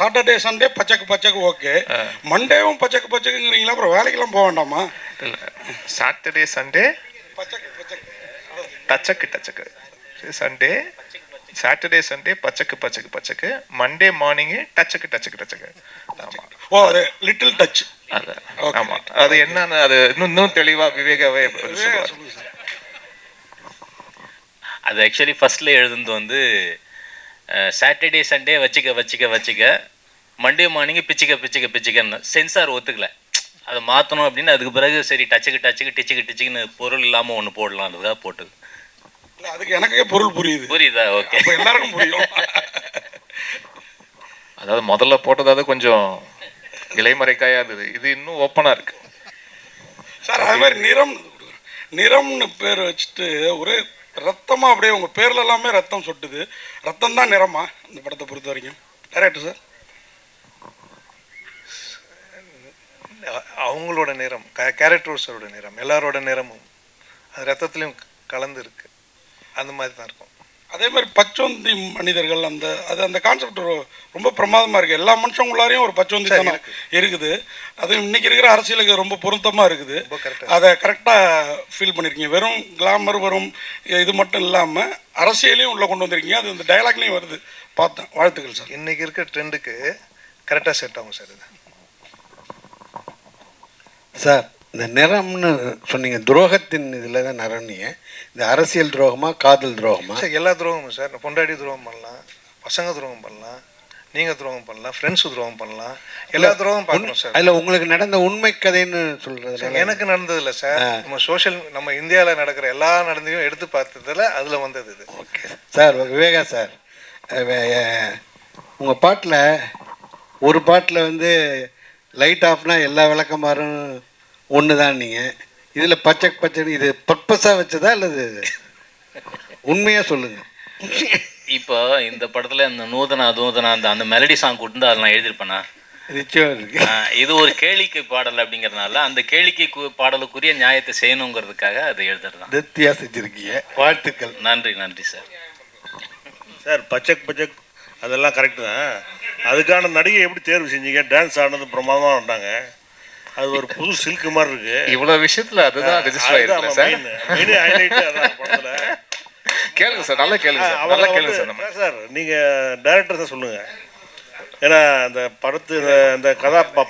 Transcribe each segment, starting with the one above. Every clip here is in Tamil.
சாட்டர்டே சண்டே பச்சைக்கு பச்சைக்கு ஓகே, மண்டேவும் பச்சைக்கு பச்சைக்குங்கிறீங்களா? அப்புறம் வேலைக்கெல்லாம் போக வேண்டாமா? இல்லை, சாட்டர்டே சண்டே பச்சைக்கு பச்சைக்கு டச்சக்கு டச்சக்கு, சண்டே சாட்டர்டே சண்டே பச்சைக்கு பச்சைக்கு பச்சைக்கு, மண்டே மார்னிங்கு டச்சக்கு டச்சக்கு டச்சக்கு. ஆமாம். ஓ, அது லிட்டில் டச். அது ஆமாம், அது என்னன்னு அது இன்னும் தெளிவாக விவேகாவே சொல்லுவார். அது ஆக்சுவலி ஃபர்ஸ்ட்ல எழுதுனது வந்து சாட்டர்டே சண்டே வச்சுக்க வச்சுக்க வச்சுக்க, மண்டே மார்னிங்கு பிச்சுக்க பிச்சுக்க பிச்சுக்கன்னு சென்சார் ஒத்துக்கல. அதை மாற்றணும் அப்படின்னு அதுக்கு பிறகு சரி டச்சுக்கு டச்சுக்கு டிச்சுக்கு டிச்சுக்குன்னு பொருள் இல்லாமல் ஒன்று போடலாம், அதுக்காக போட்டது. அதுக்கு எனக்கே பொருள் புரியுதா? ஓகே, எல்லாருக்கும் புரியும். அதாவது முதல்ல போட்டதாவது கொஞ்சம் இலைமறைக்காயா இருந்தது, இது இன்னும் ஓப்பனாக இருக்கு சார். அது மாதிரி நிறம்னு பேர் வச்சுட்டு ஒரே ரத்தமாக அப்படியே உங்கள் பேரில் எல்லாமே ரத்தம் சொட்டுது. ரத்தம் தான் நிறமா இந்த படத்தை பொறுத்த வரைக்கும்? டைரக்டர் சார், அவங்களோட நிறம், கேரக்டர்ஸோட நிறம், எல்லாரோட நிறமும் அது ரத்தத்துலேயும் கலந்து இருக்கு, அந்த மாதிரி தான் இருக்கும். அதே மாதிரி பச்சோந்தி மனிதர்கள், அந்த கான்செப்ட் ரொம்ப பிரமாதமாக இருக்குது. எல்லா மனுஷங்களுளாரையும் ஒரு பச்சோந்தி தானே இருக்குது. அது இன்னைக்கு இருக்கிற அரசியலுக்கு ரொம்ப பொருத்தமாக இருக்குது. அதை கரெக்டாக ஃபீல் பண்ணியிருக்கீங்க. வெறும் கிளாமர் வரும் இது மட்டும் இல்லாமல் அரசியலையும் உள்ளே கொண்டு வந்திருக்கீங்க. அது இந்த டயலாக்லேயும் வருது, பார்த்தேன். வாழ்த்துக்கள் சார். இன்னைக்கு இருக்கிற ட்ரெண்டுக்கு கரெக்டாக செட் ஆகும் சார். இது சார், இந்த நிறம்னு சொன்னீங்க, துரோகத்தின் இதில் தான் நிறம்னீங்க. இந்த அரசியல் துரோகமா காதல் துரோகமா? சார் எல்லா துரோகமும் சார். பொண்டாடி துரோகம் பண்ணலாம், பசங்க துரோகம் பண்ணலாம், நீங்கள் துரோகம் பண்ணலாம், ஃப்ரெண்ட்ஸு துரோகம் பண்ணலாம், எல்லா துரோகம் பார்க்கணும் சார். அதில் உங்களுக்கு நடந்த உண்மை கதைன்னு சொல்கிறது? எனக்கு நடந்ததில்ல சார். நம்ம இந்தியாவில் நடக்கிற எல்லா நடந்தையும் எடுத்து பார்த்ததில் அதில் வந்தது இது. Okay sir. விவேகா சார், உங்கள் பாட்டில் ஒரு பாட்டில் வந்து லைட் ஆஃப்னா எல்லா விளக்கமாறும் ஒன்று தான். நீங்கள் இதில் பச்சை பச்சை இது பர்பஸாக வச்சதா அல்லது உண்மையாக சொல்லுங்கள். இப்போ இந்த படத்தில் இந்த நூதனா அந்த மெலடி சாங் கொடுத்து அதை நான் எழுதியிருப்பேனா? நிச்சயம் இருக்கு. இது ஒரு கேளிக்கை பாடல் அப்படிங்கிறதுனால அந்த கேளிக்கை பாடலுக்குரிய நியாயத்தை செய்யணுங்கிறதுக்காக அதை எழுதுறது. திருப்தியாக செஞ்சுருக்கீங்க, வாழ்த்துக்கள். நன்றி சார். சார், பச்சக் அதெல்லாம் கரெக்டு தான். அதுக்கான நடிகை எப்படி தேர்வு செஞ்சீங்க? டான்ஸ் ஆனது பிரமாதமாக வந்தாங்க. அது ஒரு புது சில்க் மாதிரி இருக்கு. இவ்வளோ விஷயத்தில் அதுதான் ரெஜிஸ்டர் ஆகிருக்கு சார். ஹைலைட் அதான் படத்தில். கேளுங்க சார், நல்லா கேளுங்க சார், நல்லா கேளுங்க சார். சார், நீங்கள் டைரக்டர் தான் சொல்லுங்கள். ஏன்னா அந்த படத்து அந்த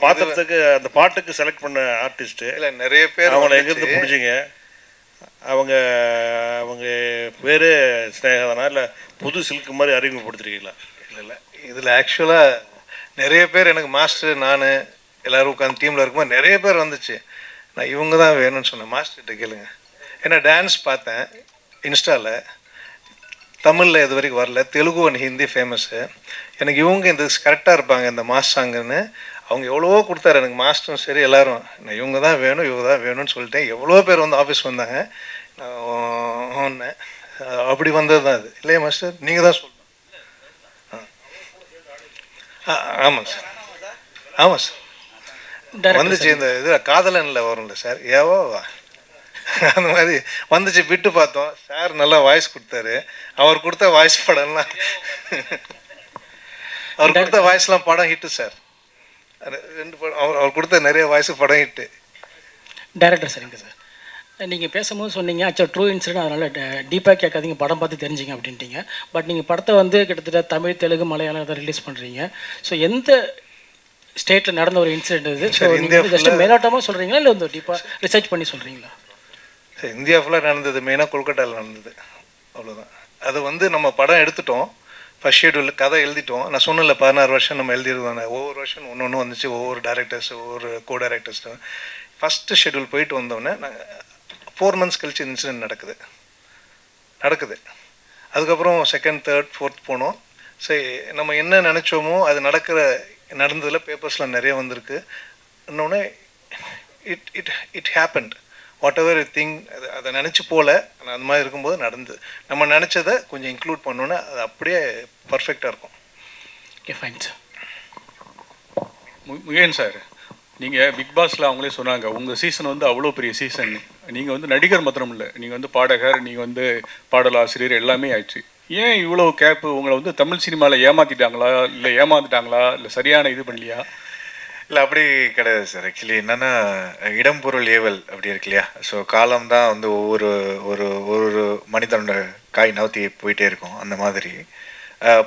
பாத்திரத்துக்கு அந்த பாட்டுக்கு செலக்ட் பண்ண ஆர்டிஸ்ட்டு இல்லை, நிறைய பேர் அவங்கள எங்கேருந்து பிடிச்சிங்க? அவங்க பேர் ஸ்னேகதானா இல்லை புது சில்க் மாதிரி அறிமுகப்படுத்துறீங்களா? இல்லை, இதில் ஆக்சுவலாக நிறைய பேர் எனக்கு மாஸ்டர், நான் எல்லோரும் உட்காந்து டீமில் இருக்கும்போது நிறைய பேர் வந்துச்சு. நான் இவங்க தான் வேணும்னு சொன்னேன். மாஸ்டர்கிட்ட கேளுங்க. ஏன்னா டான்ஸ் பார்த்தேன் இன்ஸ்டாவில், தமிழில் இது வரைக்கும் வரல, தெலுங்கு அண்ட் ஹிந்தி ஃபேமஸ்ஸு. எனக்கு இவங்க இந்த கரெக்டாக இருப்பாங்க இந்த மாஸ் சாங்குன்னு. அவங்க எவ்வளவோ கொடுத்தாரு எனக்கு, மாஸ்டரும் சரி எல்லோரும். நான் இவங்க தான் வேணும்னு சொல்லிட்டேன். எவ்வளோ பேர் வந்து ஆஃபீஸ் வந்தாங்க. நான் அப்படி வந்தது தான் அது. இல்லையா மாஸ்டர், நீங்கள் தான் சொல்லணும். ஆமாம் சார், ஆமாம் சார். வந்துச்சு இந்த இதில் காதலனில் வரும்ல சார், ஏவோவா அந்த மாதிரி வந்துச்சு. விட்டு பார்த்தோம் சார், நல்லா வாய்ஸ் கொடுத்தாரு. அவர் கொடுத்த வாய்ஸ் படம்லாம், அவர் கொடுத்த வாய்ஸ்லாம் படம் ஹிட்டு சார். 2 படம் அவர் கொடுத்த நிறைய வாய்ஸ் படம் ஹிட்டு. டைரக்டர் சரிங்க சார், நீங்கள் பேசும்போது சொன்னீங்க ஆக்சுவலாக ட்ரூ இன்சிடென்ட், அதனால் டீப்பாக கேட்காதீங்க, படம் பார்த்து தெரிஞ்சிங்க அப்படின்ட்டீங்க. பட் நீங்கள் படத்தை வந்து கிட்டத்தட்ட தமிழ், தெலுங்கு, மலையாளம் அதை ரிலீஸ் பண்ணுறீங்க. ஸோ எந்த ஸ்டேட்டில் நடந்த ஒரு இன்சிடென்ட் இது? ஸோ நீங்கள் ஜஸ்ட் மேலோட்டமாக சொல்கிறீங்களா இல்லை வந்து டீப்பாக ரிசர்ச் பண்ணி சொல்கிறீங்களா? சார், இந்தியா ஃபுல்லாக நடந்தது, மெயினாக கொல்கட்டாவில் நடந்தது, அவ்வளோதான். அது வந்து நம்ம படம் எடுத்துட்டோம், ஃபஸ்ட் ஷெட்யூல் கதை எழுதிட்டோம். நான் சொன்னல 16 வருஷம் நம்ம எழுதிருந்தோம். ஒவ்வொரு வருஷம் ஒன்று வந்துச்சு, ஒவ்வொரு டேரக்டர்ஸ், ஒவ்வொரு கோ டேரக்டர்ஸ். ஃபஸ்ட்டு ஷெட்யூல் போயிட்டு வந்தோடனே நாங்கள் 4 months கழிச்சு இன்சிடென்ட் நடக்குது. அதுக்கப்புறம் 2nd, 3rd, 4th போனோம். சரி, நம்ம என்ன நினச்சோமோ அது நடந்ததில் பேப்பர்ஸ்லாம் நிறைய வந்திருக்கு. இன்னொன்று it happened what ever thing. அதை நினச்சி போகல, அந்த மாதிரி இருக்கும்போது நடந்து நம்ம நினச்சதை கொஞ்சம் இன்க்ளூட் பண்ணோன்னே அது அப்படியே பர்ஃபெக்டாக இருக்கும். Okay, fine sir. Mugen sir, நீங்கள் பிக் பாஸில் அவங்களே சொன்னாங்க உங்கள் சீசன் வந்து அவ்வளோ பெரிய சீசன். நீங்கள் வந்து நடிகர் மாத்திரம் இல்லை, நீங்கள் வந்து பாடகர், நீங்கள் வந்து பாடலாசிரியர் எல்லாமே ஆயிடுச்சு. ஏன் இவ்வளோ கேப்பு? உங்களை வந்து தமிழ் சினிமாவில் ஏமாற்றிட்டாங்களா, இல்லை ஏமாந்துட்டாங்களா, இல்லை சரியான இது பண்ணலையா? இல்லை அப்படி கிடையாது சார். ஆக்சுவலி என்னென்னா இடம் பொருள் ஏவல் அப்படி இருக்கு இல்லையா? ஸோ காலம் தான் வந்து ஒவ்வொரு ஒரு ஒரு மனிதனோட காய் நவுத்தி போயிட்டே இருக்கும். அந்த மாதிரி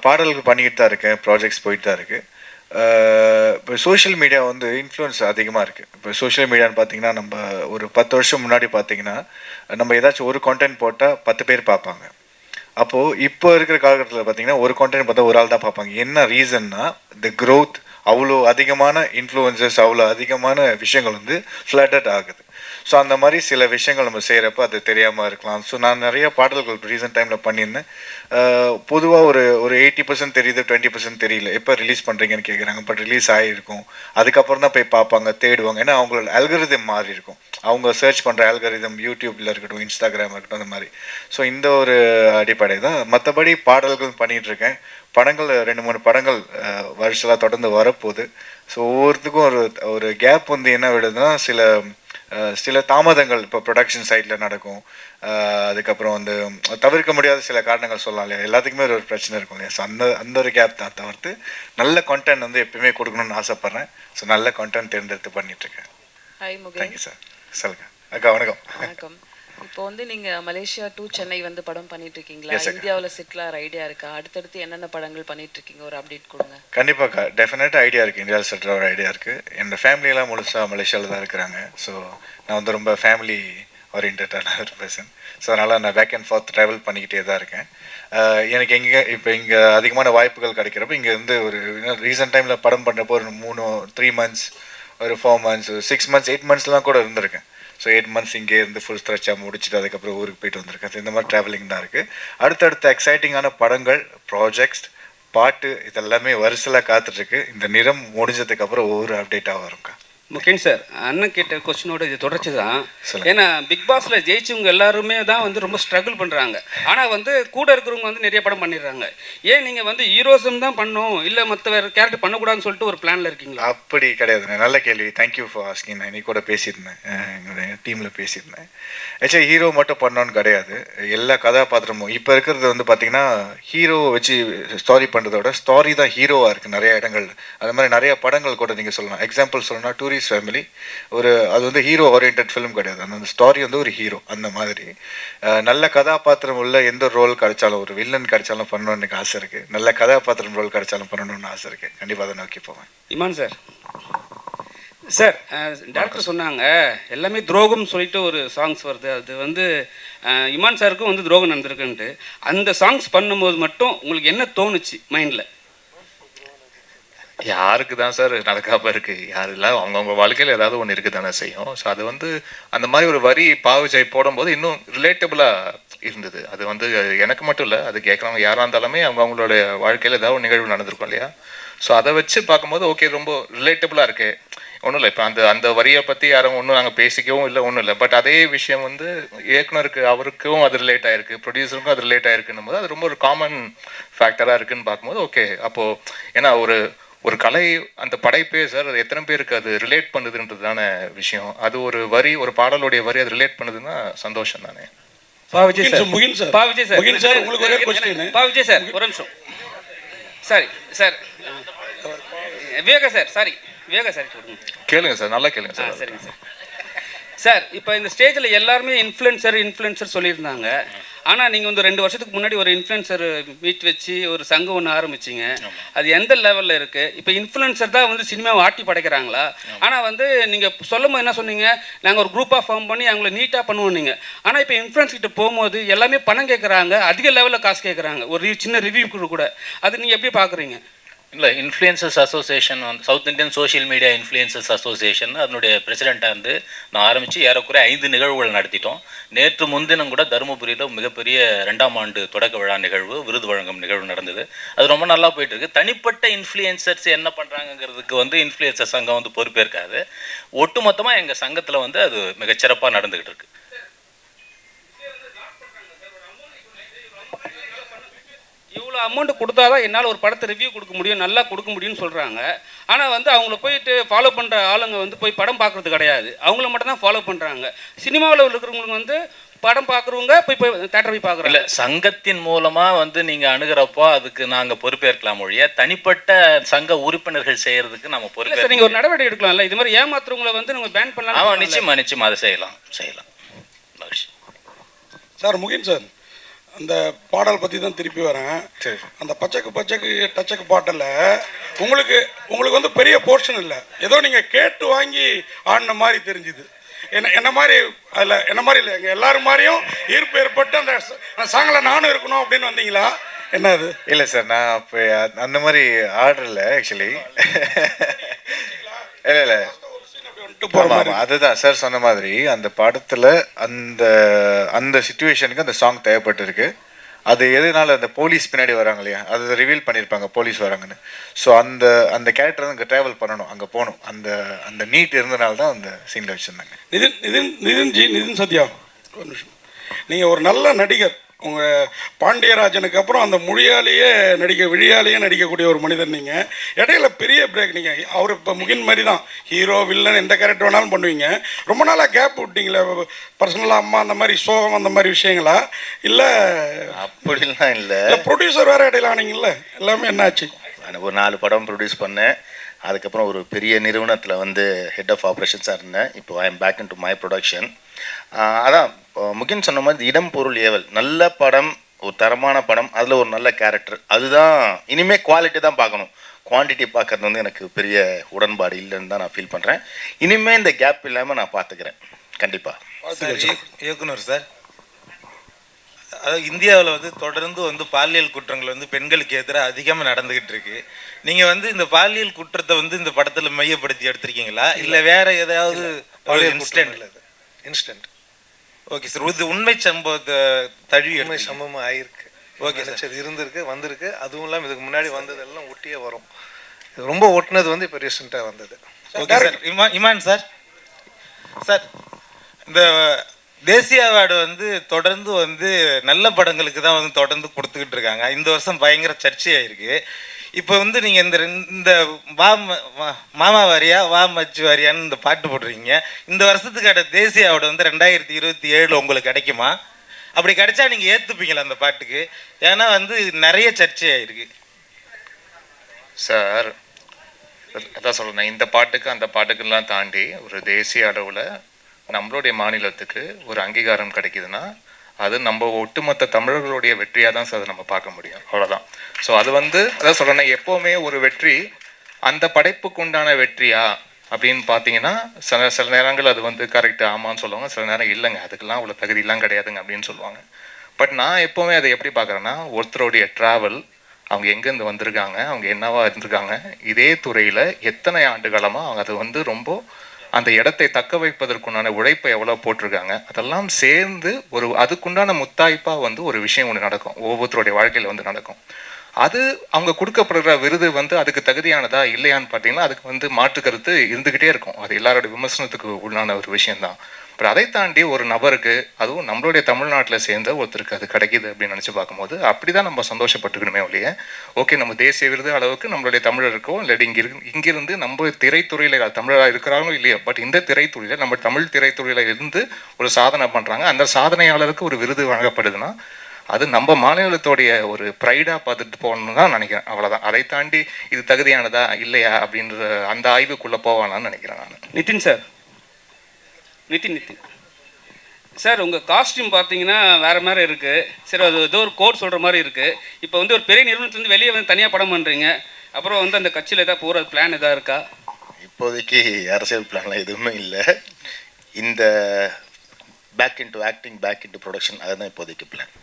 பாடல்கள் பண்ணிக்கிட்டு தான் இருக்கேன், ப்ராஜெக்ட்ஸ் போயிட்டு தான் இருக்குது. இப்போ சோஷியல் மீடியா வந்து இன்ஃப்ளூயன்ஸ் அதிகமாக இருக்குது. இப்போ சோஷியல் மீடியான்னு பார்த்தீங்கன்னா நம்ம ஒரு 10 வருஷம் முன்னாடி பார்த்தீங்கன்னா நம்ம ஏதாச்சும் ஒரு கான்டென்ட் போட்டால் 10 பேர் பார்ப்பாங்க. அப்போது இப்போ இருக்கிற காலகட்டத்தில் பார்த்தீங்கன்னா ஒரு கான்டென்ட் பார்த்தா ஒரு ஆள் தான் பார்ப்பாங்க. என்ன ரீசன்னா த க்ரோத், அவ்வளோ அதிகமான இன்ஃப்ளூயன்சஸ், அவ்வளோ அதிகமான விஷயங்கள் வந்து ஃப்ளட்டட் ஆகுது. ஸோ அந்த மாதிரி சில விஷயங்கள் நம்ம செய்கிறப்ப அது தெரியாமல் இருக்கலாம். ஸோ நான் நிறைய பாடல்கள் ரீசெண்ட் டைமில் பண்ணியிருந்தேன். பொதுவாக ஒரு 80% தெரியுது, 20% தெரியல. எப்போ ரிலீஸ் பண்ணுறீங்கன்னு கேட்குறாங்க. பட் ரிலீஸ் ஆகிருக்கும், அதுக்கப்புறம் தான் போய் பார்ப்பாங்க, தேடுவாங்க. ஏன்னா அவங்களோட அல்கரிதம் மாறி இருக்கும். அவங்க சர்ச் பண்ணுற அல்கரிதம் யூடியூப்பில் இருக்கட்டும், இன்ஸ்டாகிராம் இருக்கட்டும், அந்த மாதிரி. ஸோ இந்த ஒரு அடிப்படை தான். மற்றபடி பாடல்கள் பண்ணிகிட்ருக்கேன். படங்கள் 2-3 படங்கள் வருஷலாம் தொடர்ந்து வரப்போகுது. ஸோ ஒவ்வொருத்துக்கும் ஒரு கேப் வந்து என்ன விடுதுன்னா சில தாமதங்கள் இப்போ ப்ரொடக்ஷன் சைடில் நடக்கும். அதுக்கப்புறம் வந்து தவிர்க்க முடியாத சில காரணங்கள் சொல்லலாம் இல்லையா? எல்லாத்துக்குமே ஒரு பிரச்சனை இருக்கும் இல்லையா? ஸோ அந்த ஒரு கேப் தான் தவிர்த்து நல்ல கான்டென்ட் வந்து எப்பயுமே கொடுக்கணும்னு ஆசைப்பட்றேன். ஸோ நல்ல கான்டென்ட் தேர்ந்தெடுத்து பண்ணிகிட்ருக்கேன். ஹாய் முகேன். Thank you sir. சொல்லுங்கள் அக்கா. வணக்கம். வணக்கம். இப்போ வந்து நீங்கள் மலேசியா டு சென்னை வந்து படம் பண்ணிட்டு இருக்கீங்களா? இந்தியாவில் செட்டில் ஆகிற ஐடியா இருக்கா? அடுத்தடுத்து என்னென்ன படங்கள் பண்ணிட்டு இருக்கீங்க? ஒரு அப்டேட் கொடுங்க. கண்டிப்பாக்கா, டெஃபினட்டாக ஐடியா இருக்குது. இந்தியாவில் செட்டில் ஆகிற ஐடியா இருக்குது. என்னோடய ஃபேமிலியெல்லாம் முழுசாக மலேசியாவில் தான் இருக்கிறாங்க. ஸோ நான் வந்து ரொம்ப ஃபேமிலி ஓரியன்டான ஒரு பர்சன். ஸோ அதனால் நான் பேக் அண்ட் ஃபார்த் ட்ராவல் பண்ணிக்கிட்டே தான் இருக்கேன். எனக்கு இங்கே அதிகமான வாய்ப்புகள் கிடைக்கிறப்ப இங்கே இருந்து ஒரு ரீசெண்ட் டைமில் படம் பண்ணுறப்போ ஒரு 3 months, ஒரு 4 months, 6 months, 8 monthsலாம் கூட இருந்திருக்கேன். ஸோ 8 months இங்கே இருந்து ஃபுல் ஸ்ட்ரெச்சாக முடிச்சுட்டு அதுக்கப்புறம் ஊருக்கு போயிட்டு வந்திருக்கேன். இந்த மாதிரி ட்ராவலிங் தான் இருக்குது. அடுத்தடுத்த எக்ஸைட்டிங்கான படங்கள், ப்ராஜெக்ட்ஸ், பாட்டு இதெல்லாமே வரிசையில் காத்துட்ருக்கு. இந்த நிறம் முடிஞ்சதுக்கப்புறம் ஒவ்வொரு அப்டேட்டாக வரும்க்கா. முகேன் சார், அண்ணன் கேட்ட கொஸ்டினோட இது தொடர்ச்சி தான். ஏன்னா பிக் பாஸில் ஜெயிச்சவங்க எல்லாருமே தான் வந்து ரொம்ப ஸ்ட்ரகிள் பண்ணுறாங்க. ஆனால் வந்து கூட இருக்கிறவங்க வந்து நிறைய படம் பண்ணிடுறாங்க. ஏன் நீங்கள் வந்து ஹீரோசம் தான் பண்ணணும், இல்லை மற்ற வேறு கேரக்டர் பண்ணக்கூடாதுன்னு சொல்லிட்டு ஒரு பிளானில் இருக்கீங்களா? அப்படி கிடையாதுண்ணே. நல்ல கேள்வி. Thank you for asking. நான் இன்னைக்கு கூட பேசியிருந்தேன், எங்களுடைய டீமில் பேசியிருந்தேன். ஆக்சுவலி ஹீரோ மட்டும் பண்ணோன்னு கிடையாது, எல்லா கதாபாத்திரமும். இப்போ இருக்கிறது வந்து பார்த்திங்கன்னா ஹீரோவை வச்சு ஸ்டாரி பண்ணுறதோட ஸ்டாரி தான் ஹீரோவாக இருக்குது நிறைய இடங்கள். அது மாதிரி நிறைய படங்கள் கூட நீங்கள் சொல்லலாம். எக்ஸாம்பிள் சொல்லணும்னா டூரிஸ்ட் ஃபேமிலி, அது வந்து ஹீரோ ஓரியன்ட் ஃபிலிம் கிடையாது. அந்த ஸ்டாரி வந்து ஒரு ஹீரோ. அந்த மாதிரி நல்ல கதாபாத்திரம் உள்ள எந்த ரோல் கிடைச்சாலும், ஒரு வில்லன் கிடைச்சாலும் பண்ணணும்னு எனக்கு ஆசை இருக்குது. நல்ல கதாபாத்திரம் ரோல் கிடைச்சாலும் பண்ணணும்னு ஆசை இருக்குது. கண்டிப்பாக அதை நோக்கி போவேன். இமான் சார், சார் டேரக்டர் சொன்னாங்க எல்லாமே துரோகம்னு சொல்லிட்டு ஒரு சாங்ஸ் வருது. அது வந்து இமான் சாருக்கும் வந்து துரோகம் நடந்திருக்குன்ட்டு. அந்த சாங்ஸ் பண்ணும்போது மட்டும் உங்களுக்கு என்ன தோணுச்சு மைண்டில்? யாருக்கு தான் சார் நடக்காம இருக்குது? யாரெல்லாம் அவங்கவுங்க வாழ்க்கையில் ஏதாவது ஒன்று இருக்குது தானே செய்யும். ஸோ அது வந்து அந்த மாதிரி ஒரு வரி பாவுஜாய் போடும்போது இன்னும் ரிலேட்டபுளாக இருந்தது. அது வந்து எனக்கு மட்டும் இல்லை, அது கேட்குறவங்க யாராக இருந்தாலுமே அவங்களோட வாழ்க்கையில் ஏதாவது ஒரு நிகழ்வு நடந்திருக்கும் இல்லையா? ஸோ அதை வச்சு பார்க்கும்போது ஓகே, ரொம்ப ரிலேட்டபுளாக இருக்குது. ஒன்றும் இல்லை, இப்போ அந்த வரியை பற்றி யாரும் ஒன்றும் நாங்கள் பேசிக்கவும் இல்லை, ஒன்றும் இல்லை. பட் அதே விஷயம் வந்து இயக்குனருக்கு அவருக்கும் அது ரிலேட் ஆகிருக்கு, ப்ரொடியூசருக்கும் அது ரிலேட் ஆகிருக்குன்னும் போது அது ரொம்ப ஒரு காமன் ஃபேக்டராக இருக்குதுன்னு பார்க்கும்போது ஓகே. அப்போது ஏன்னா ஒரு கலை, அந்த படைப்பே சார் அது எத்தனை பேருக்கு அது ரிலேட் பண்ணுதுன்றதுதான விஷயம். அது ஒரு வரி, ஒரு பாடலுடைய வரி அது ரிலேட் பண்ணுதுன்னா சந்தோஷம் தானே. பாவிஜய் சார், உங்களுக்கு ஒரே क्वेश्चन. பாவிஜய் சார் ஒரு நிமிஷம். Sorry sir, Viveka sir, sorry Viveka sir கேளுங்க சார், நல்லா கேளுங்க சார். சரிங்க சார். சார் இப்போ இந்த ஸ்டேஜில் எல்லாருமே இன்ஃப்ளூயன்சர் சொல்லியிருந்தாங்க. ஆனால் நீங்கள் வந்து 2 வருஷத்துக்கு முன்னாடி ஒரு இன்ஃப்ளூயன்சர் மீட் வச்சு ஒரு சங்கம் ஒன்று ஆரம்பிச்சிங்க. அது எந்த லெவலில் இருக்குது? இப்போ இன்ஃப்ளூயன்சர் தான் வந்து சினிமாவை ஆட்டி படைக்கிறாங்களா? ஆனால் வந்து நீங்கள் சொல்லும் போது என்ன சொன்னீங்க, நாங்கள் ஒரு குரூப்பாக ஃபார்ம் பண்ணி அவங்கள நீட்டாக பண்ணுவோம் நீங்கள். ஆனால் இப்போ இன்ஃப்ளூயன்ஸ் கிட்ட போகும்போது எல்லாமே பணம் கேட்குறாங்க, அதிக லெவலில் காசு கேட்குறாங்க, ஒரு சின்ன ரிவ்யூ கூட. அது நீங்கள் எப்படி பார்க்குறீங்க? இல்லை, இன்ஃப்ளூயன்சர்ஸ் அசோசியேஷன் வந்து south Indian social media influencers association அதனுடைய பிரசிடெண்ட்டாக இருந்து நான் ஆரம்பித்து ஏறக்குறைய 5 நிகழ்வுகள் நடத்திட்டோம். நேற்று முன்தினம் கூட தருமபுரியில் மிகப்பெரிய 2ஆம் ஆண்டு தொடக்க விழா நிகழ்வு, விருது வழங்கும் நிகழ்வு நடந்தது. அது ரொம்ப நல்லா போயிட்டுருக்கு. தனிப்பட்ட இன்ஃப்ளூயன்சர்ஸ் என்ன பண்ணுறாங்கிறதுக்கு வந்து இன்ஃப்ளூயன்சர் சங்கம் வந்து பொறுப்பேற்காது. ஒட்டுமொத்தமாக எங்கள் சங்கத்தில் வந்து அது மிகச்சிறப்பாக நடந்துக்கிட்டு இருக்கு. இவ்வளோ அமௌண்ட் கொடுத்தா தான் என்னால் ஒரு படத்தை ரிவ்யூ கொடுக்க முடியும், நல்லா கொடுக்க முடியும்னு சொல்கிறாங்க. ஆனால் வந்து அவங்கள போயிட்டு ஃபாலோ பண்ணுற ஆளுங்க வந்து போய் படம் பார்க்குறது கிடையாது, அவங்கள மட்டும் தான் ஃபாலோ பண்ணுறாங்க. சினிமாவில் இருக்கிறவங்களுக்கு வந்து படம் பார்க்குறவங்க போய் தேட்டர் போய் பார்க்குறோம். இல்லை, சங்கத்தின் மூலமாக வந்து நீங்கள் அணுகிறப்போ அதுக்கு நாங்கள் பொறுப்பேற்கலாம் மொழிய, தனிப்பட்ட சங்க உறுப்பினர்கள் செய்கிறதுக்கு நம்ம பொறுப்பு. சார் நீங்கள் ஒரு நடவடிக்கை எடுக்கலாம்ல, இது மாதிரி ஏமாத்துறவங்களை வந்து நம்ம பேன் பண்ணலாம். ஆமாம், நிச்சயமாக அதை செய்யலாம். சார் முகின் சார், அந்த பாடல் பற்றி தான் திருப்பி வரேன். அந்த பச்சைக்கு பச்சைக்கு டச்சக்கு பாட்டில் உங்களுக்கு வந்து பெரிய போர்ஷன் இல்லை, ஏதோ நீங்கள் கேட்டு வாங்கி ஆடின மாதிரி தெரிஞ்சுது. என்ன மாதிரி அதில் என்ன மாதிரி இல்லை, எங்கள் எல்லாரும் மாதிரியும் ஈர்ப்பு ஏற்பட்டு அந்த சாங்கில் நானும் இருக்கணும் அப்படின்னு வந்தீங்களா? என்ன அது? இல்லை சார், நான் அப்போ அந்த மாதிரி ஆர்டரில் ஆக்சுவலி இல்லை அதுதான் சார் சொன்ன மாதிரி அந்த படத்தில் அந்த சிச்சுவேஷனுக்கு அந்த சாங் தேவைப்பட்டிருக்கு. அது எதுனால அந்த போலீஸ் பின்னாடி வராங்க இல்லையா, அதை ரிவீல் பண்ணியிருப்பாங்க போலீஸ் வராங்கன்னு. ஸோ அந்த கேரக்டர் அங்கே ட்ராவல் பண்ணணும், அங்கே போகணும். அந்த நீட் இருந்தனால தான் அந்த சீனில் வச்சுருந்தாங்க. நிதின் சத்யா, ஒரு நிமிஷம். நீங்கள் ஒரு நல்ல நடிகர், உங்கள் பாண்டியராஜனுக்கு அப்புறம் அந்த விழியாலேயே நடிக்கக்கூடிய ஒரு மனிதர். நீங்கள் இடையில பெரிய பிரேக், நீங்கள் அவர் இப்போ முகின் மாதிரி தான் ஹீரோ வில்லன் எந்த கேரக்டர் வேணாலும் பண்ணுவீங்க. ரொம்ப நாளாக கேப் விட்டீங்களே, பர்சனலாக அம்மா அந்த மாதிரி சோகம் அந்த மாதிரி விஷயங்களா? இல்லை அப்படிலாம் இல்லை, ப்ரொடியூசர் வேறு இடையில ஆனீங்கல்ல, எல்லாமே என்னாச்சு? ஒரு 4 படம் ப்ரொடியூஸ் பண்ணேன். அதுக்கப்புறம் ஒரு பெரிய நிறுவனத்தில் வந்து ஹெட் ஆஃப் ஆப்ரேஷன்ஸாக இருந்தேன். இப்போ I am back in to my production. அதான் முகின் சொன்ன மாதிரி இடம் பொருள் ஏவல் நல்ல படம், ஒரு தரமான படம், அதில் ஒரு நல்ல கேரக்டர், அதுதான் இனிமேல் குவாலிட்டி தான் பார்க்கணும். குவான்டிட்டி பார்க்கறது வந்து எனக்கு பெரிய உடன்பாடு இல்லைன்னு தான் நான் ஃபீல் பண்ணுறேன். இனிமேல் இந்த கேப் இல்லாமல் நான் பார்த்துக்கிறேன் கண்டிப்பாக. இயக்குனர் சார், அதாவது இந்தியாவில் வந்து தொடர்ந்து வந்து பாலியல் குற்றங்கள் வந்து பெண்களுக்கு எதிராக அதிகமாக நடந்துக்கிட்டு இருக்கு. நீங்கள் வந்து இந்த பாலியல் குற்றத்தை வந்து இந்த படத்தில் மையப்படுத்தி எடுத்திருக்கீங்களா, இல்லை வேற ஏதாவது இன்ஸ்டன்ட்? ஓகே சார், இது உண்மை சம்பவத்தை தழுவி உண்மை சம்பவம் ஆயிருக்கு. ஓகே சார், இருந்திருக்கு, வந்திருக்கு. அதுவும் இல்லாமல் இதுக்கு முன்னாடி வந்ததெல்லாம் ஒட்டியே வரும். ரொம்ப ஒட்டினது வந்து இப்போ ரீசெண்டாக வந்தது. Okay sir. இமான் சார், இந்த தேசிய அவார்டு வந்து தொடர்ந்து வந்து நல்ல படங்களுக்கு தான் வந்து தொடர்ந்து கொடுத்துக்கிட்டு இருக்காங்க. இந்த வருஷம் பயங்கர சர்ச்சையாயிருக்கு. இப்போ வந்து நீங்கள் இந்த மாமா வாரியா வா மச்சு வாரியான்னு இந்த பாட்டு போடுறீங்க. இந்த வருஷத்துக்கான தேசிய அவார்டு வந்து 2027 உங்களுக்கு கிடைக்குமா? அப்படி கிடைச்சா நீங்கள் ஏற்றுப்பீங்களா அந்த பாட்டுக்கு? ஏன்னா வந்து நிறைய சர்ச்சையாயிருக்கு சார். அதான் சொல்கிறேன், இந்த பாட்டுக்கு அந்த பாட்டுக்கெல்லாம் தாண்டி ஒரு தேசிய அளவில் நம்மளுடைய மாநிலத்துக்கு ஒரு அங்கீகாரம் கிடைக்குதுன்னா அது நம்ம ஒட்டுமொத்த தமிழர்களுடைய வெற்றியாக தான் சார் அதை நம்ம பார்க்க முடியும். அவ்வளோதான். ஸோ அது வந்து அதான் சொல்கிறேன், எப்போவுமே ஒரு வெற்றி அந்த படைப்புக்கு உண்டான வெற்றியா அப்படின்னு பார்த்தீங்கன்னா சில நேரங்கள் அது வந்து கரெக்டு ஆமான்னு சொல்லுவாங்க, சில நேரம் இல்லைங்க அதுக்கெல்லாம் அவ்வளோ தகுதியெல்லாம் கிடையாதுங்க அப்படின்னு சொல்லுவாங்க. பட் நான் எப்போவுமே அதை எப்படி பார்க்குறேன்னா, ஒருத்தருடைய ட்ராவல், அவங்க எங்கேருந்து வந்திருக்காங்க, அவங்க என்னவா இருந்திருக்காங்க, இதே துறையில் எத்தனை ஆண்டு காலமாக அவங்க அதை வந்து ரொம்ப அந்த இடத்தை தக்க வைப்பதற்குண்டான உழைப்பை எவ்வளோ போட்டிருக்காங்க, அதெல்லாம் சேர்ந்து ஒரு அதுக்குண்டான முத்தாய்ப்பாக வந்து ஒரு விஷயம் ஒன்று நடக்கும், ஒவ்வொருத்தருடைய வாழ்க்கையில் வந்து நடக்கும். அது அவங்க கொடுக்கப்படுற விருது வந்து அதுக்கு தகுதியானதா இல்லையான்னு பார்த்தீங்கன்னா அதுக்கு வந்து மாற்று கருத்து இருந்துக்கிட்டே இருக்கும். அது எல்லாரோட விமர்சனத்துக்கு உள்ளான ஒரு விஷயம்தான். அப்புறம் அதை தாண்டி ஒரு நபருக்கு, அதுவும் நம்மளுடைய தமிழ்நாட்டில் சேர்ந்த ஒருத்தருக்கு அது கிடைக்கிது அப்படின்னு நினச்சி பார்க்கும்போது அப்படி தான் நம்ம சந்தோஷப்பட்டுக்கணுமே ஒழிய, ஓகே நம்ம தேசிய விருது அளவுக்கு நம்மளுடைய தமிழருக்கோ இல்லாட்டி இங்கிருந்து நம்ம திரைத்துறையில் தமிழராக இருக்கிறாங்களோ இல்லையோ, பட் இந்த திரைத்துறையில் நம்ம தமிழ் திரைத்துறையில் இருந்து ஒரு சாதனை பண்ணுறாங்க, அந்த சாதனையாளருக்கு ஒரு விருது வழங்கப்படுதுன்னா அது நம்ம மாநிலத்தோடைய ஒரு ப்ரைடாக பார்த்துட்டு போகணும்னு தான் நினைக்கிறேன். அவ்வளோதான். அதை தாண்டி இது தகுதியானதா இல்லையா அப்படின்ற அந்த ஆய்வுக்குள்ளே போவானான்னு நினைக்கிறேன் நான். நிதின் சார், நிதின் சார், உங்கள் காஸ்டியூம் பார்த்தீங்கன்னா வேறு மாதிரி இருக்குது. சரி, அது ஏதோ ஒரு கோட் சொல்கிற மாதிரி இருக்குது. இப்போ வந்து ஒரு பெரிய நிறுவனத்துலேருந்து வெளியே வந்து தனியாக படம் பண்ணுறீங்க, அப்புறம் வந்து அந்த கட்சியில் எதாவது போகிற பிளான் எதாவது இருக்கா? இப்போதைக்கு அரசியல் பிளான்லாம் எதுவுமே இல்லை. இந்த back into acting, back into production, அதுதான் இப்போதைக்கு பிளான்.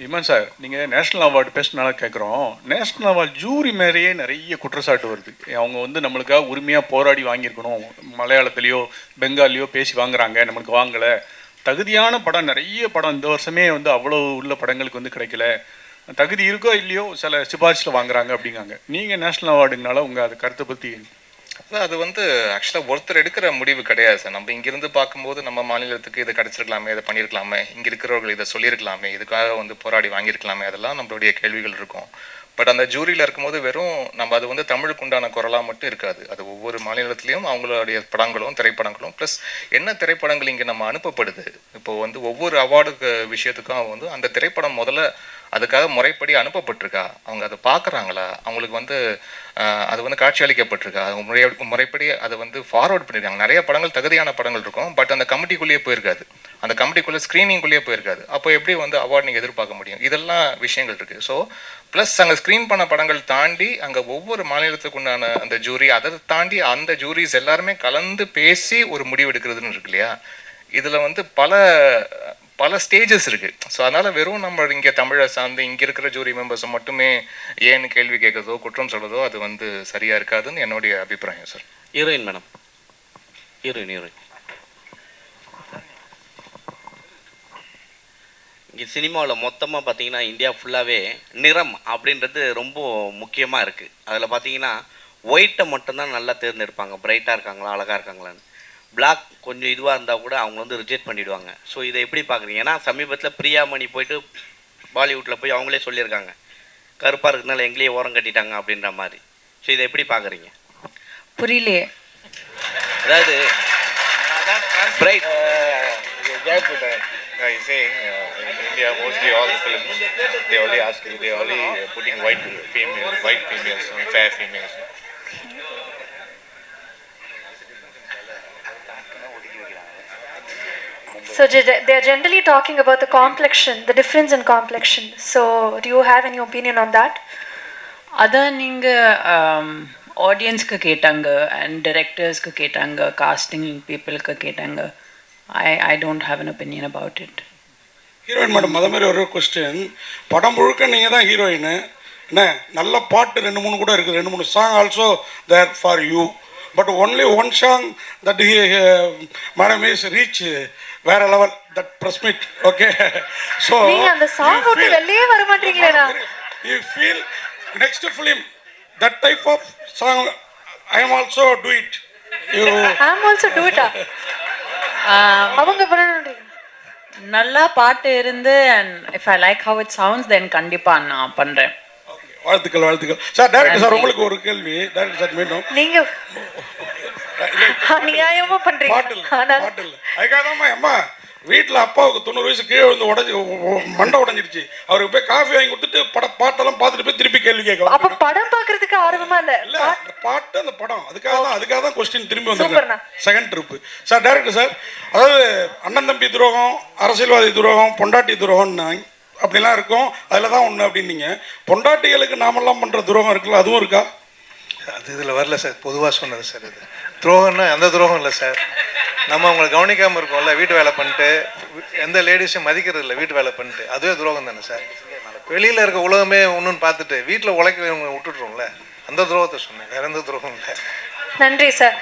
இமான் சார், நீங்கள் நேஷ்னல் அவார்டு பேசினால கேட்குறோம். நேஷ்னல் அவார்டு ஜூரி மேலேயே நிறைய குற்றச்சாட்டு வருது. அவங்க வந்து நம்மளுக்காக உரிமையாக போராடி வாங்கியிருக்கணும், மலையாளத்துலேயோ பெங்காலியோ பேசி வாங்குறாங்க, நம்மளுக்கு வாங்கலை. தகுதியான படம் நிறைய படம் இந்த வருஷமே வந்து அவ்வளோ உள்ள படங்களுக்கு வந்து கிடைக்கல, தகுதி இருக்கோ இல்லையோ சில சிபாரிசில் வாங்குறாங்க அப்படிங்காங்க. நீங்கள் நேஷ்னல் அவார்டுங்கனால உங்கள் அது கருத்தை பற்றி? அது வந்து ஆக்சுவலாக ஒருத்தர் எடுக்கிற முடிவு கிடையாது சார். நம்ம இங்கிருந்து பார்க்கும்போது நம்ம மாநிலத்துக்கு இதை கிடச்சிருக்கலாமே, இதை பண்ணியிருக்கலாமே, இங்கே இருக்கிறவர்கள் இதை சொல்லியிருக்கலாமே, இதுக்காக வந்து போராடி வாங்கியிருக்கலாமே, அதெல்லாம் நம்மளுடைய கேள்விகள் இருக்கும். பட் அந்த ஜூரியில் இருக்கும்போது வெறும் நம்ம அது வந்து தமிழுக்கு உண்டான குரலாக மட்டும் இருக்காது. அது ஒவ்வொரு மாநிலத்திலையும் அவங்களுடைய படங்களும் திரைப்படங்களும் ப்ளஸ் என்ன திரைப்படங்கள் இங்கே நம்ம அனுப்பப்படுது. இப்போது வந்து ஒவ்வொரு அவார்டு விஷயத்துக்கும் வந்து அந்த திரைப்படம் முதல்ல அதுக்காக முறைப்படி அனுப்பப்பட்டிருக்கா, அவங்க அதை பார்க்குறாங்களா, அவங்களுக்கு வந்து அது வந்து காட்சி அளிக்கப்பட்டிருக்கா, அவங்க முறைப்படி அதை வந்து ஃபார்வர்ட் பண்ணியிருக்காங்க. நிறைய படங்கள் தகுதியான படங்கள் இருக்கும், பட் அந்த கமிட்டிக்குள்ளேயே போயிருக்காது, அந்த கமிட்டிக்குள்ளே ஸ்க்ரீனிங்குள்ளேயே போயிருக்காது. அப்போ எப்படி வந்து அவார்டு நீங்கள் எதிர்பார்க்க முடியும்? இதெல்லாம் விஷயங்கள் இருக்குது. ஸோ ப்ளஸ் அங்கே ஸ்க்ரீன் பண்ண படங்கள் தாண்டி அங்கே ஒவ்வொரு மாநிலத்துக்கு உண்டான அந்த ஜூரி, அதை தாண்டி அந்த ஜூரிஸ் எல்லாருமே கலந்து பேசி ஒரு முடிவு எடுக்கிறதுன்னு இருக்கு இல்லையா? இதில் வந்து பல ஸ்டேஜஸ் இருக்குது. ஸோ அதனால் வெறும் நம்ம இங்கே தமிழை சார்ந்து இங்கே இருக்கிற ஜூரி மெம்பர்ஸை மட்டுமே ஏன்னு கேள்வி கேட்குறதோ குற்றம் சொல்கிறதோ அது வந்து சரியாக இருக்காதுன்னு என்னுடைய அபிப்பிராயம் சார். ஹீரோயின் மேடம், ஹீரோயின் இங்கே சினிமாவில் மொத்தமாக பார்த்தீங்கன்னா இந்தியா ஃபுல்லாகவே நிறம் அப்படின்றது ரொம்ப முக்கியமாக இருக்குது. அதில் பார்த்தீங்கன்னா ஒயிட்டை மட்டும்தான் நல்லா தேர்ந்தெடுப்பாங்க, பிரைட்டாக இருக்காங்களா அழகாக இருக்காங்களான்னு. பிளாக் கொஞ்சம் இதுவாக இருந்தால் கூட அவங்க வந்து ரிஜெக்ட் பண்ணிவிடுவாங்க. ஸோ இதை எப்படி பார்க்குறீங்க? ஏன்னா சமீபத்தில் பிரியாமணி போயிட்டு பாலிவுட்டில் போய் அவங்களே சொல்லியிருக்காங்க கருப்பாக இருக்கிறதுனால எங்களையே ஓரம் கட்டிட்டாங்க அப்படின்ற மாதிரி. ஸோ இதை எப்படி பார்க்குறீங்க? புரியலையே. அதாவது bright He's saying in India mostly all the films they only putting white females, fair females. So they are generally talking about the complexion, the difference in complexion. So do you have any opinion on that? அதான் நீங்கள் ஆடியன்ஸ்க்கு கேட்டாங்க அண்ட் டைரக்டர்ஸ்க்கு கேட்டாங்க, காஸ்டிங் பீப்புளுக்கு கேட்டாங்க. I don't have an opinion about it. Heroine madam, அதே மாதிரி ஒரு கொஸ்டின். படம் முழுக்க நீங்கள் தான் ஹீரோயின் என்ன, நல்ல பாட்டு 2-3 கூட இருக்குது, 2-3 song also there for you, but only one song that madam is reach வேற level, that press meet. Okay, so நீங்க அந்த சாங் விட்டு வெளியே வர மாட்டீங்களா? You feel next film that type of song I am also do it. You I am also do it. அவங்க பண்ணணும். நல்லா பாட்டு இருந்து and if I like how it sounds then கண்டிப்பாக நான் பண்ணுறேன். வாழ்த்துக்கள் சார். டைரக்டர் சார், உங்களுக்கு ஒரு கேள்வி. டைரக்டர் சார் மீண்டும் நீங்க நியாயமா பண்றீங்க. பாட்டு இல்லை அதுக்காக தான் அம்மா வீட்டில் அப்பாவுக்கு 90 வயசு கீழே வந்து மண்டை உடஞ்சிருச்சு. அவருக்கு போய் காஃபி வாங்கி கொடுத்துட்டு பாட்டெல்லாம் பார்த்துட்டு போய் திருப்பி கேள்வி கேட்க. அப்ப படம் பார்க்கறதுக்கு ஆர்வமா இல்ல? அந்த பாட்டு அந்த படம் அதுக்காக தான் கொஸ்டின் திரும்பி வந்து second trip. Sir director sir, அதாவது அண்ணன் தம்பி துரோகம், அரசியல்வாதி துரோகம், பொண்டாட்டி துரோகம்னு அப்படிலாம் இருக்கும், அதில் தான் ஒன்று அப்படின்னீங்க. பொண்டாட்டிகளுக்கு நாமெல்லாம் பண்ணுற துரோகம் இருக்குல்ல, அதுவும் இருக்கா? அது இதில் வரல சார், பொதுவாக சொன்னது சார். இது துரோகம்னா அந்த துரோகம் இல்லை சார். நம்ம அவங்களை கவனிக்காமல் இருக்கோம்ல, வீட்டு வேலை பண்ணிட்டு, எந்த லேடிஸையும் மதிக்கிறது இல்லை, வீட்டு வேலை பண்ணிட்டு, அதுவே துரோகம் தானே சார். வெளியில் இருக்க உலகமே ஒன்றுன்னு பார்த்துட்டு வீட்டில் உழைக்கிறவங்க விட்டுட்றோம்ல, அந்த துரோகத்தை சொன்னேன், வேற எந்த துரோகம் இல்லை. நன்றி சார்.